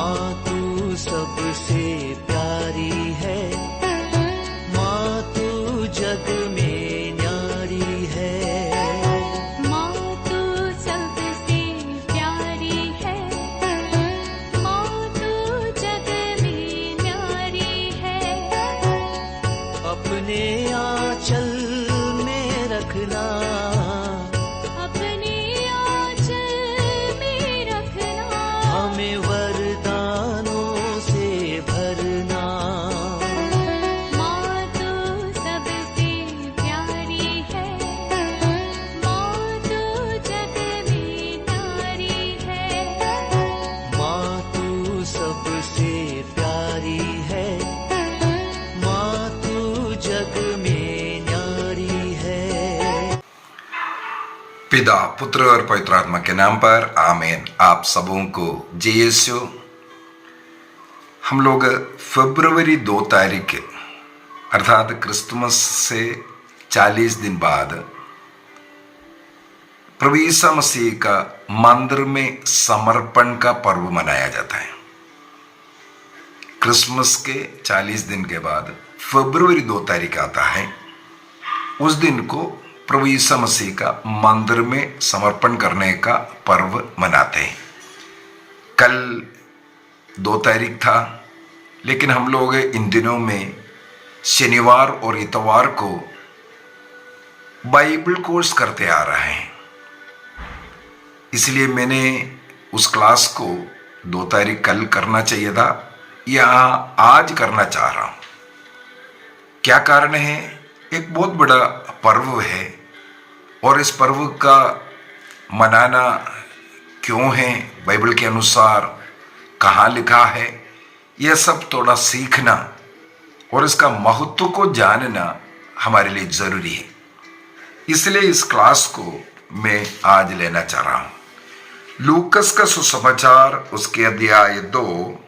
माँ तू सबसे प्यारी है, माँ तू जग में न्यारी है। माँ तू सबसे प्यारी है, माँ तू जग में न्यारी है। अपने आंचल में रखना, अपने आंचल में रखना। हमें वरदानों से भरना। माँ तू सबसे प्यारी है, माँ तू जग में न्यारी है। माँ तू सबसे प्यारी है, माँ तू जग में न्यारी है। पिता, पुत्र और पवित्र आत्मा के नाम पर आमीन। आप सबों को जय यीशु। हम लोग फरवरी 2 तारीख अर्थात क्रिसमस से 40 दिन बाद प्रभु यीशु मसीह का मंदिर में समर्पण का पर्व मनाया जाता है। क्रिसमस के 40 दिन के बाद फरवरी 2 तारीख आता है। उस दिन को प्रभु यीशु मसीह का मंदिर में समर्पण करने का पर्व मनाते हैं। कल 2 तारीख था, लेकिन हम लोग इन दिनों में शनिवार और इतवार को बाइबल कोर्स करते आ रहे हैं। इसलिए मैंने उस क्लास को 2 तारीख कल करना चाहिए था, या आज करना चाह रहा हूं। क्या कारण है? एक बहुत बड़ा पर्व है, और इस पर्व का मनाना क्यों है, बाइबल के अनुसार कहाँ लिखा है, यह सब थोड़ा सीखना और इसका महत्व को जानना हमारे लिए जरूरी है। इसलिए इस क्लास को मैं आज लेना चाह रहा हूं। लूकस का सुसमाचार उसके अध्याय 2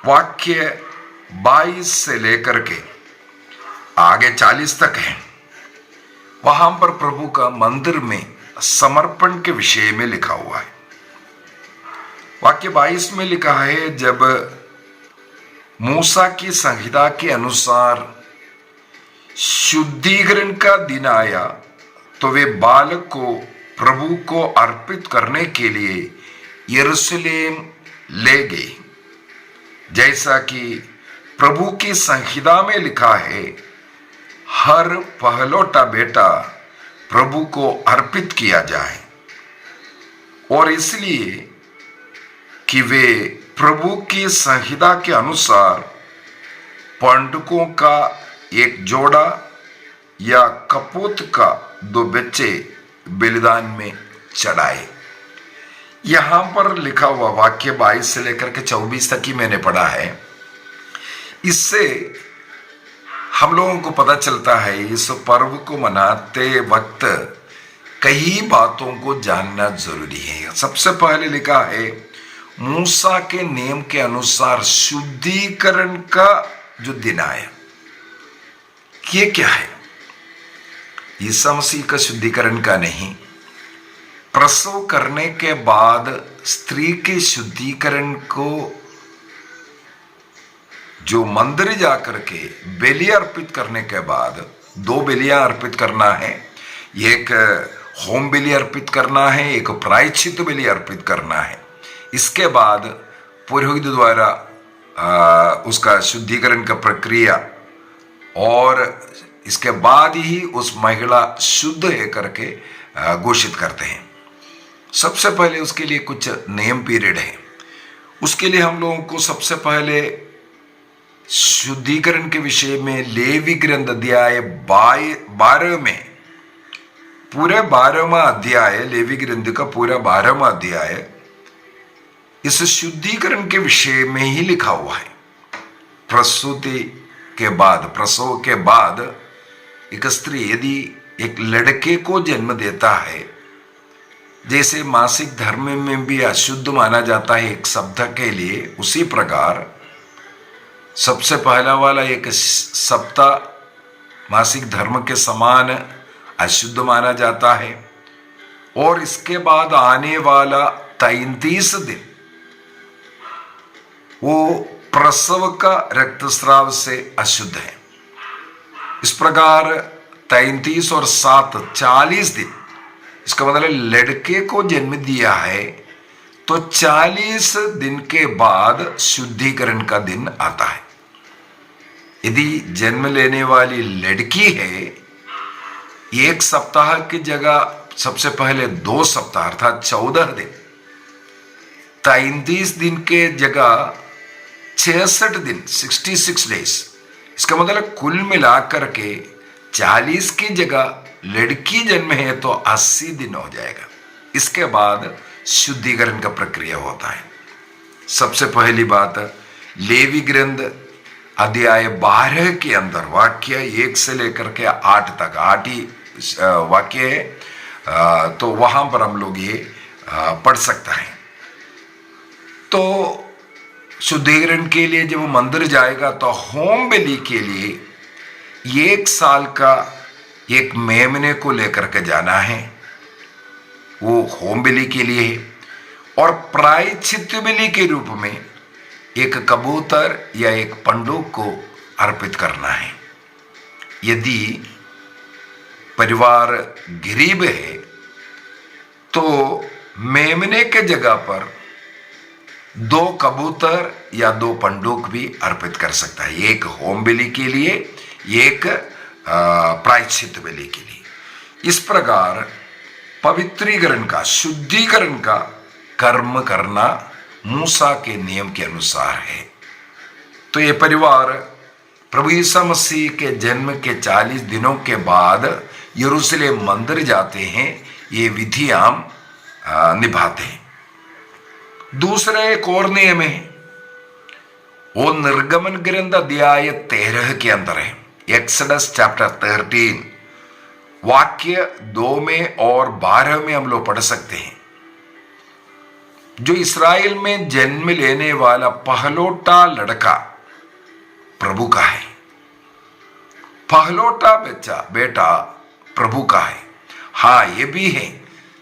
वाक्य 22 से लेकर के आगे 40 तक है। वहां पर प्रभु का मंदिर में समर्पण के विषय में लिखा हुआ है। वाक्य 22 में लिखा है, जब मूसा की संहिता के अनुसार शुद्धिकरण का दिन आया तो वे बालक को प्रभु को अर्पित करने के लिए यरूशलेम ले गए, जैसा कि प्रभु की संहिता में लिखा है, हर पहलौठा बेटा प्रभु को अर्पित किया जाए। और इसलिए कि वे प्रभु की संहिता के अनुसार पंडुकों का एक जोड़ा या कपूत का 2 बच्चे बलिदान में चढ़ाए। यहां पर लिखा हुआ वाक्य 22 से लेकर के 24 तक ही मैंने पढ़ा है। इससे हम लोगों को पता चलता है इस पर्व को मनाते वक्त कई बातों को जानना जरूरी है। सबसे पहले लिखा है, मूसा के नियम के अनुसार शुद्धिकरण का जो दिन आया। ये क्या है? यीशु मसीह का शुद्धिकरण का नहीं, प्रसव करने के बाद स्त्री के शुद्धिकरण को जो मंदिर जाकर के बलि अर्पित करने के बाद 2 बलियां अर्पित करना है। एक होम बलि अर्पित करना है, एक प्रायश्चित बलि अर्पित करना है। इसके बाद पुरोहित द्वारा उसका शुद्धिकरण का प्रक्रिया, और इसके बाद ही उस महिला शुद्ध है करके घोषित करते हैं। सबसे पहले उसके लिए कुछ नियम पीरियड है। उसके लिए हम लोगों को सबसे पहले शुद्धिकरण के विषय में लेवी ग्रंथ अध्याय 12 में, पूरे 12वां अध्याय, लेवी ग्रंथ का पूरा 12वां अध्याय इस शुद्धिकरण के विषय में ही लिखा हुआ है। प्रसूति के बाद, प्रसव के बाद एक स्त्री यदि एक लड़के को जन्म देता है, जैसे मासिक धर्म में भी अशुद्ध माना जाता है एक शब्द के लिए, उसी प्रकार सबसे पहला वाला एक सप्ताह मासिक धर्म के समान अशुद्ध माना जाता है, और इसके बाद आने वाला 33 दिन वो प्रसव का रक्तस्राव से अशुद्ध है। इस प्रकार 33 और 7 40 दिन, इसका मतलब लड़के को जन्म दिया है तो 40 दिन के बाद शुद्धिकरण का दिन आता है। यदि जन्म लेने वाली लड़की है, 1 सप्ताह की जगह सबसे पहले 2 सप्ताह अर्थात 14 दिन, 33 दिन के जगह 66 दिन 66 डेज, इसका मतलब कुल मिलाकर के 40 की जगह लड़की जन्म है तो 80 दिन हो जाएगा। इसके बाद शुद्धिकरण का प्रक्रिया होता है। सबसे पहली बात, लेवी ग्रंथ अध्याय 12 के अंदर वाक्य 1 से लेकर के 8 तक, 8 ही वाक्य है, तो वहां पर हम लोग ये पढ़ सकता है। तो शुद्धिकरण के लिए जब वो मंदिर जाएगा तो होम बलि के लिए 1 साल का एक मेमने को लेकर के जाना है, वो होम बलि के लिए है। और प्रायश्चित बलि के रूप में एक कबूतर या एक पंडुक को अर्पित करना है। यदि परिवार गरीब है तो मेमने के जगह पर 2 कबूतर या 2 पंडुक भी अर्पित कर सकता है, एक होम बलि के लिए, एक प्रायश्चित बलि के लिए। इस प्रकार पवित्रीकरण का, शुद्धिकरण का कर्म करना मूसा के नियम के अनुसार है। तो ये परिवार प्रभु यीशु मसीह के जन्म के 40 दिनों के बाद यरूशलेम मंदिर जाते हैं, ये विधियां निभाते हैं। दूसरा एक और नियम है, वो निर्गमन ग्रंथ अध्याय 13 के अंदर है, एक्सोडस चैप्टर 13 वाक्य 2 में और 12 में हम लोग पढ़ सकते हैं। जो इस्राएल में जन्म लेने वाला पहलोटा लड़का प्रभु का है, पहलोटा बेटा प्रभु का है। हाँ, ये भी है,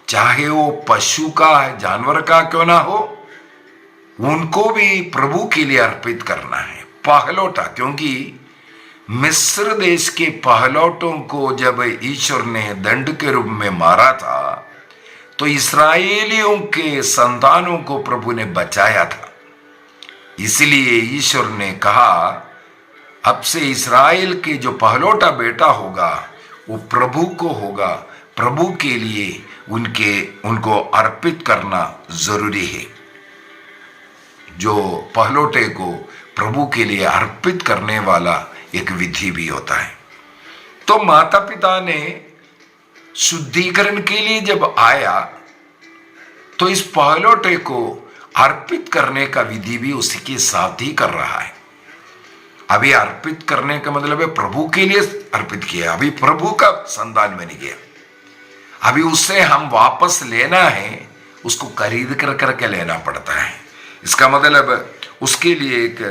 चाहे वो पशु का है, जानवर का क्यों ना हो, उनको भी प्रभु के लिए अर्पित करना है पहलोटा। क्योंकि मिस्र देश के पहलौटों को जब ईश्वर ने दंड के रूप में मारा था तो इस्राएलियों के संतानों को प्रभु ने बचाया था। इसलिए ईश्वर ने कहा, अब से इस्राएल के जो पहलौटा बेटा होगा वो प्रभु को होगा, प्रभु के लिए उनको अर्पित करना जरूरी है। जो पहलौटे को प्रभु के लिए अर्पित करने वाला एक विधि भी होता है। तो माता पिता ने शुद्धिकरण के लिए जब आया तो इस पहलौटे को अर्पित करने का विधि भी उसी के साथ ही कर रहा है। अभी अर्पित करने का मतलब है प्रभु के लिए अर्पित किया, अभी प्रभु का संतान बन गया, अभी उससे हम वापस लेना है, उसको खरीद कर करके लेना पड़ता है। इसका मतलब उसके लिए एक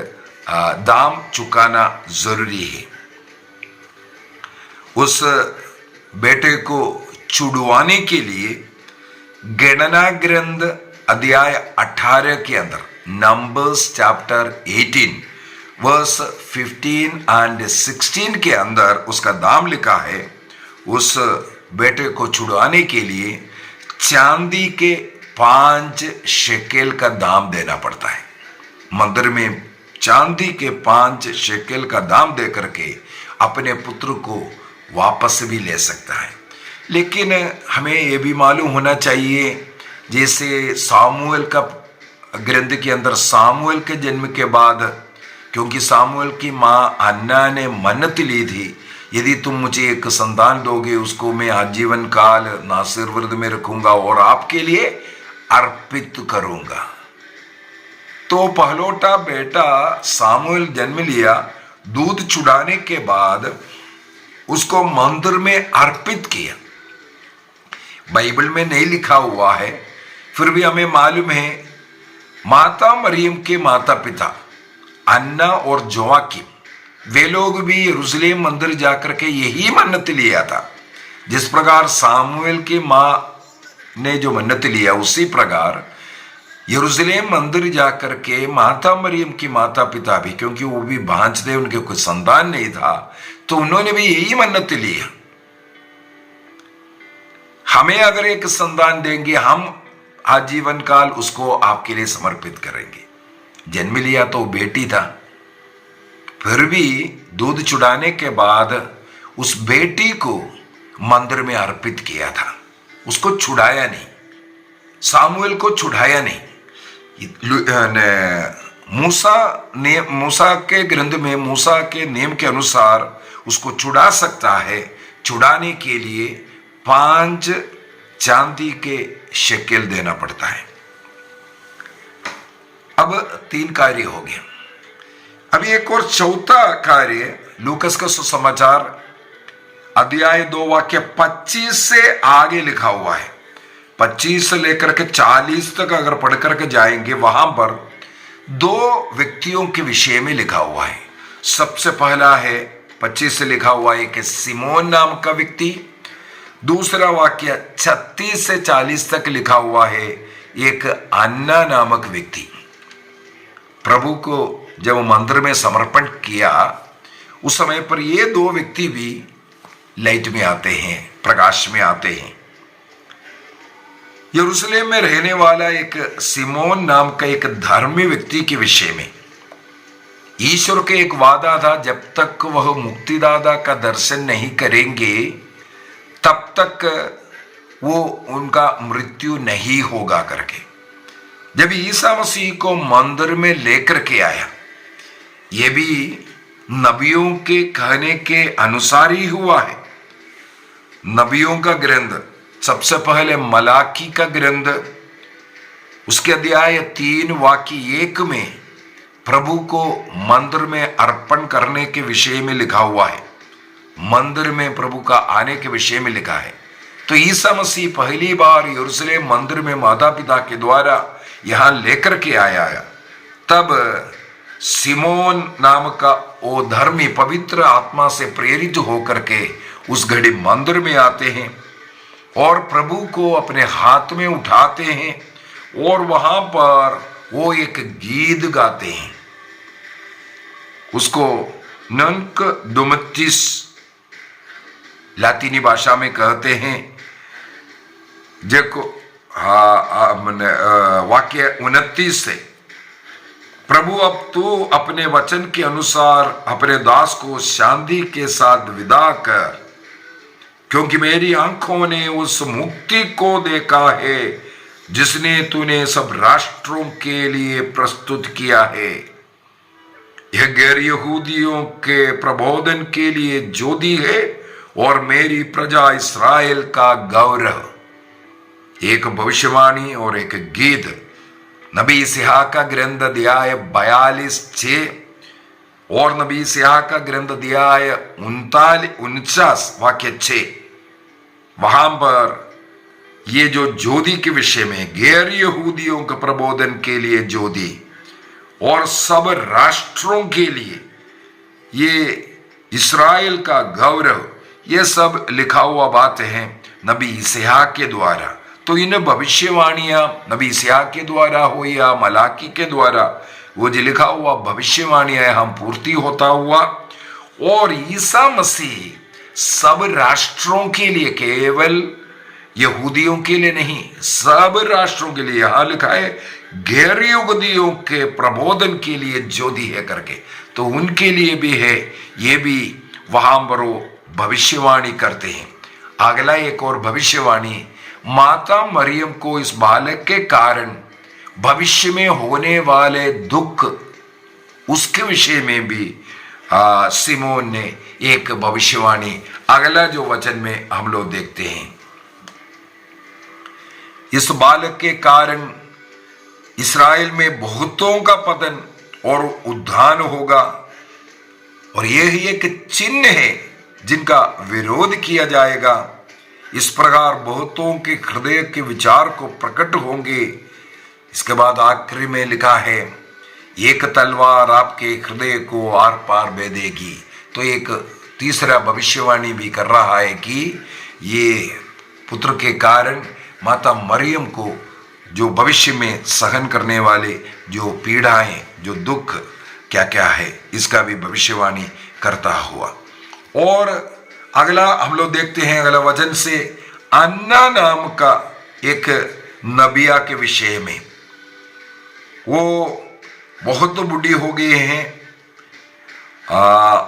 दाम चुकाना जरूरी है। उस बेटे को छुड़वाने के लिए गणना ग्रंथ अध्याय 18 के अंदर, नंबर्स चैप्टर 18 वर्स 15 एंड 16 के अंदर उसका दाम लिखा है। उस बेटे को छुड़वाने के लिए चांदी के 5 शेकेल का दाम देना पड़ता है। मंदिर में चांदी के 5 शेकेल का दाम दे करके अपने पुत्र को वापस भी ले सकता है। लेकिन हमें यह भी मालूम होना चाहिए, जैसे सामुएल का ग्रंथ के अंदर सामुएल के जन्म के बाद, क्योंकि सामुएल की माँ अन्ना ने मन्नत ली थी, यदि तुम मुझे एक संतान दोगे उसको मैं आजीवन काल नासिर व्रत में रखूंगा और आपके लिए अर्पित करूंगा। तो पहलोटा बेटा सामुएल जन्म लिया, दूध छुड़ाने के बाद उसको मंदिर में अर्पित किया। बाइबल में नहीं लिखा हुआ है, फिर भी हमें मालूम है माता मरियम के माता पिता अन्ना और जोआकिम, वे लोग भी यरूशलेम मंदिर जाकर के यही मन्नत लिया था। जिस प्रकार सामुएल की माँ ने जो मन्नत लिया, उसी प्रकार यरूशलेम मंदिर जाकर के माता मरियम की माता पिता भी, क्योंकि वो भी भांज थे, उनके कोई संतान नहीं था, तो उन्होंने भी यही मन्नत लिया, हमें अगर एक संतान देंगे हम आजीवन काल उसको आपके लिए समर्पित करेंगे। जन्म लिया तो बेटी था, फिर भी दूध चुड़ाने के बाद उस बेटी को मंदिर में अर्पित किया था, उसको छुड़ाया नहीं, सामुएल को छुड़ाया नहीं। मूसा के ग्रंथ में मूसा के नियम के अनुसार उसको छुड़ा सकता है, छुड़ाने के लिए 5 चांदी के शेकेल देना पड़ता है। अब 3 कार्य हो गए। अभी एक और चौथा कार्य लूकस का सुसमाचार अध्याय 2 वाक्य 25 से आगे लिखा हुआ है। 25 से लेकर के 40 तक अगर पढ़ करके जाएंगे, वहां पर 2 व्यक्तियों के विषय में लिखा हुआ है। सबसे पहला है 25 से लिखा हुआ है कि सिमोन नाम का व्यक्ति। दूसरा वाक्य 36 से 40 तक लिखा हुआ है एक अन्ना नामक व्यक्ति। प्रभु को जब मंदिर में समर्पण किया उस समय पर ये 2 व्यक्ति भी लाइट में आते हैं, प्रकाश में आते हैं। यरूशलेम में रहने वाला एक सिमोन नाम का एक धर्मी व्यक्ति के विषय में ईश्वर के एक वादा था, जब तक वह मुक्तिदाता का दर्शन नहीं करेंगे तब तक वो उनका मृत्यु नहीं होगा करके। जब ईसा मसीह को मंदिर में लेकर के आया, ये भी नबियों के कहने के अनुसार ही हुआ है। नबियों का ग्रंथ, सबसे पहले मलाकी का ग्रंथ, उसके अध्याय 3 वाक्य 1 में प्रभु को मंदिर में अर्पण करने के विषय में लिखा हुआ है, मंदिर में प्रभु का आने के विषय में लिखा है। तो ईसा मसीह पहली बार यरूशलेम मंदिर में माता पिता के द्वारा यहां लेकर के आया। तब सिमोन नाम का वो धर्मी पवित्र आत्मा से प्रेरित होकर के उस घड़ी मंदिर में आते हैं और प्रभु को अपने हाथ में उठाते हैं और वहां पर वो एक गीत गाते हैं, उसको नंक डोमटिस लातीनी भाषा में कहते हैं। देखो वाक्य 29 से, प्रभु अब तू अपने वचन के अनुसार अपने दास को शांति के साथ विदा कर, क्योंकि मेरी आंखों ने उस मुक्ति को देखा है जिसने तूने सब राष्ट्रों के लिए प्रस्तुत किया है। यह गैर यहूदियों के प्रबोधन के लिए ज्योति है और मेरी प्रजा इस्राएल का गौरव। एक भविष्यवाणी और एक गीत, नबी इस्हाया का ग्रंथ अध्याय 42:6 और नबी इस्हाया का ग्रंथ अध्याय 49 वाक्य 6, वहां पर ये जो ज्योति के विषय में, गैर यहूदियों के प्रबोधन के लिए ज्योति और सब राष्ट्रों के लिए ये इस्राएल का गौरव, ये सब लिखा हुआ बात है नबी इस्हाया के द्वारा। तो इन भविष्यवाणियां नबी इस्हाया के द्वारा हो या मलाकी के द्वारा, वो जो लिखा हुआ भविष्यवाणियां हम पूर्ति होता हुआ। और ईसा मसीह सब राष्ट्रों के लिए, केवल यहूदियों के लिए नहीं, सब राष्ट्रों के लिए, यहां लिखा है गैर यहूदियों के प्रबोधन के लिए ज्योति है करके, तो उनके लिए भी है। ये भी वहां पर वो भविष्यवाणी करते हैं। अगला एक और भविष्यवाणी, माता मरियम को इस बालक के कारण भविष्य में होने वाले दुख, उसके विषय में भी सिमोन ने एक भविष्यवाणी, अगला जो वचन में हम लोग देखते हैं, इस बालक के कारण इस्राएल में बहुतों का पतन और उद्धान होगा, और यह एक चिन्ह है जिनका विरोध किया जाएगा। इस प्रकार बहुतों के हृदय के विचार को प्रकट होंगे। इसके बाद आखिरी में लिखा है, एक तलवार आपके हृदय को आर पार भेदेगी। तो एक तीसरा भविष्यवाणी भी कर रहा है कि ये पुत्र के कारण माता मरियम को जो भविष्य में सहन करने वाले जो पीड़ाएं, जो दुख क्या क्या है, इसका भी भविष्यवाणी करता हुआ। और अगला हम लोग देखते हैं अगला वचन से, अन्ना नाम का एक नबिया के विषय में। वो बहुत बूढ़ी हो गए हैं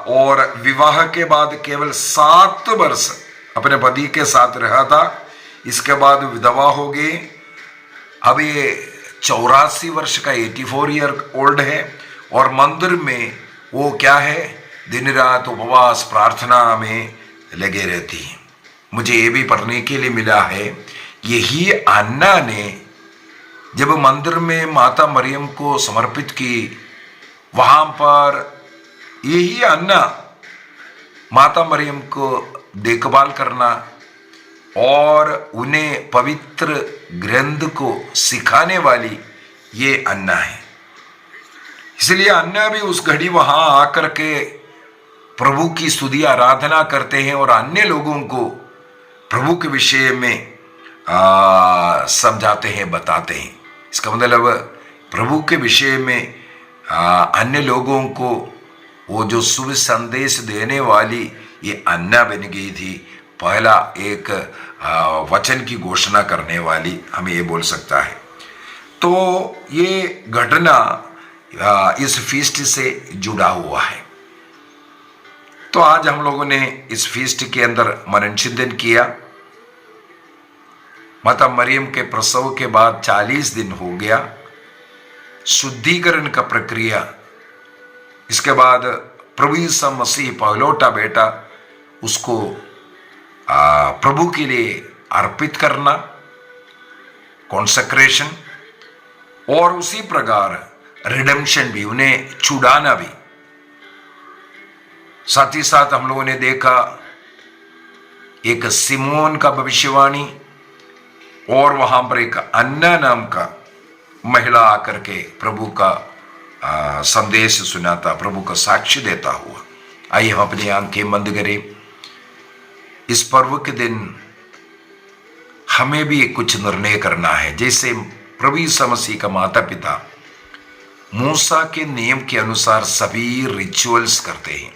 और विवाह के बाद केवल 7 वर्ष अपने पति के साथ रहा था। इसके बाद विधवा हो गए। अब ये 84 वर्ष का 84 ईयर ओल्ड है और मंदिर में वो क्या है, दिन रात उपवास प्रार्थना में लगे रहती है। मुझे ये भी पढ़ने के लिए मिला है, यही अन्ना ने जब मंदिर में माता मरियम को समर्पित की, वहां पर यही अन्ना माता मरियम को देखभाल करना और उन्हें पवित्र ग्रंथ को सिखाने वाली ये अन्ना है। इसलिए अन्ना भी उस घड़ी वहां आकर के प्रभु की स्तुति आराधना करते हैं और अन्य लोगों को प्रभु के विषय में समझाते हैं, बताते हैं। इसका मतलब प्रभु के विषय में अन्य लोगों को वो जो शुभ संदेश देने वाली ये अन्ना बन गई थी। पहला एक वचन की घोषणा करने वाली, हमें ये बोल सकता है। तो ये घटना इस फीस्ट से जुड़ा हुआ है। तो आज हम लोगों ने इस फीस्ट के अंदर मनन चिंतन किया। माता मरियम के प्रसव के बाद 40 दिन हो गया, शुद्धिकरण का प्रक्रिया। इसके बाद प्रभु यीशु मसीह पहलौठा बेटा, उसको प्रभु के लिए अर्पित करना, कॉन्सेक्रेशन, और उसी प्रकार रिडेम्पशन भी, उन्हें छुड़ाना भी। साथ ही साथ हम लोगों ने देखा एक सिमोन का भविष्यवाणी और वहां पर एक अन्ना नाम का महिला आकर के प्रभु का संदेश सुनाता, प्रभु का साक्ष्य देता हुआ। आइए हम अपनी आंखें बंद करें। इस पर्व के दिन हमें भी कुछ निर्णय करना है। जैसे प्रभु यीशु मसीह का माता पिता मूसा के नियम के अनुसार सभी रिचुअल्स करते हैं।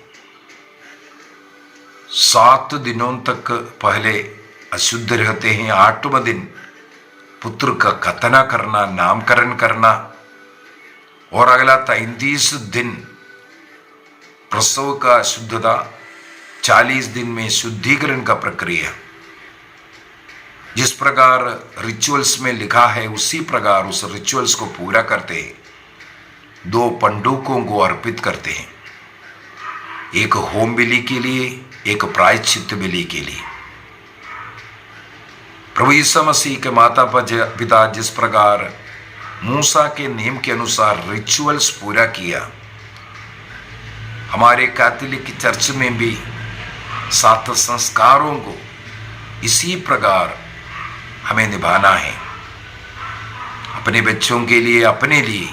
7 दिनों तक पहले अशुद्ध रहते हैं, 8वें दिन पुत्र का खतना करना, नामकरण करना, और अगला 33 दिन प्रसव का शुद्धता, 40 दिन में शुद्धिकरण का प्रक्रिया। जिस प्रकार रिचुअल्स में लिखा है उसी प्रकार उस रिचुअल्स को पूरा करते हैं। 2 पंडुकों को अर्पित करते हैं, एक होम बलि के लिए, एक प्रायश्चित बलि के लिए। प्रभु यीशु मसीह के माता पिता जिस प्रकार मूसा के नियम के अनुसार रिचुअल्स पूरा किया, हमारे कैथोलिक चर्च में भी 7 संस्कारों को इसी प्रकार हमें निभाना है। अपने बच्चों के लिए, अपने लिए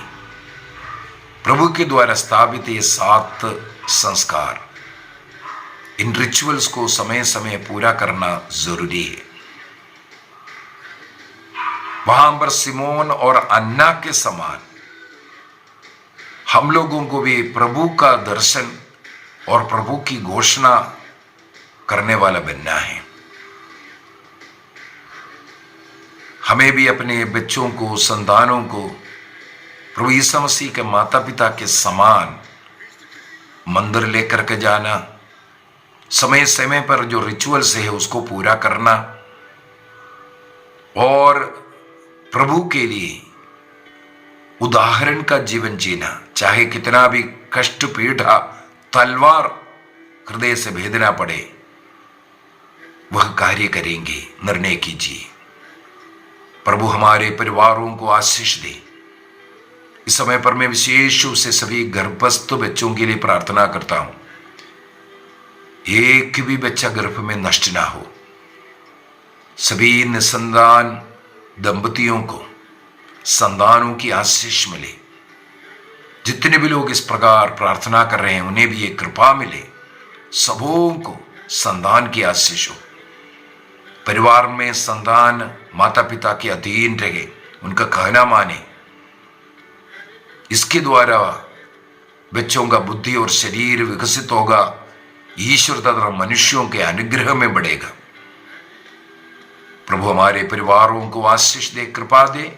प्रभु के द्वारा स्थापित ये 7 संस्कार, इन रिचुअल्स को समय समय पूरा करना जरूरी है। वहां पर सिमोन और अन्ना के समान हम लोगों को भी प्रभु का दर्शन और प्रभु की घोषणा करने वाला बनना है। हमें भी अपने बच्चों को, संतानों को प्रभु यीशु मसीह के माता पिता के समान मंदिर लेकर के जाना, समय समय पर जो रिचुअल्स है उसको पूरा करना, और प्रभु के लिए उदाहरण का जीवन जीना। चाहे कितना भी कष्ट पीड़ा तलवार हृदय से भेदना पड़े, वह कार्य करेंगे। निर्णय कीजिए। प्रभु हमारे परिवारों को आशीष दे। इस समय पर मैं विशेष रूप से सभी गर्भस्थ बच्चों के लिए प्रार्थना करता हूं, एक भी बच्चा गर्भ में नष्ट ना हो। सभी निसंतान दंपतियों को संतानों की आशीष मिले। जितने भी लोग इस प्रकार प्रार्थना कर रहे हैं उन्हें भी ये कृपा मिले, सबों को संतान की आशीष हो। परिवार में संतान माता पिता के अधीन रहे, उनका कहना माने। इसके द्वारा बच्चों का बुद्धि और शरीर विकसित होगा, ईश्वर तथा मनुष्यों के अनुग्रह में बढ़ेगा। प्रभु हमारे परिवारों को आशीष दे, कृपा दे,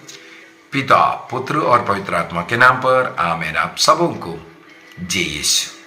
पिता, पुत्र और पवित्र आत्मा के नाम पर आमीन। आप सबों को जय यीशु।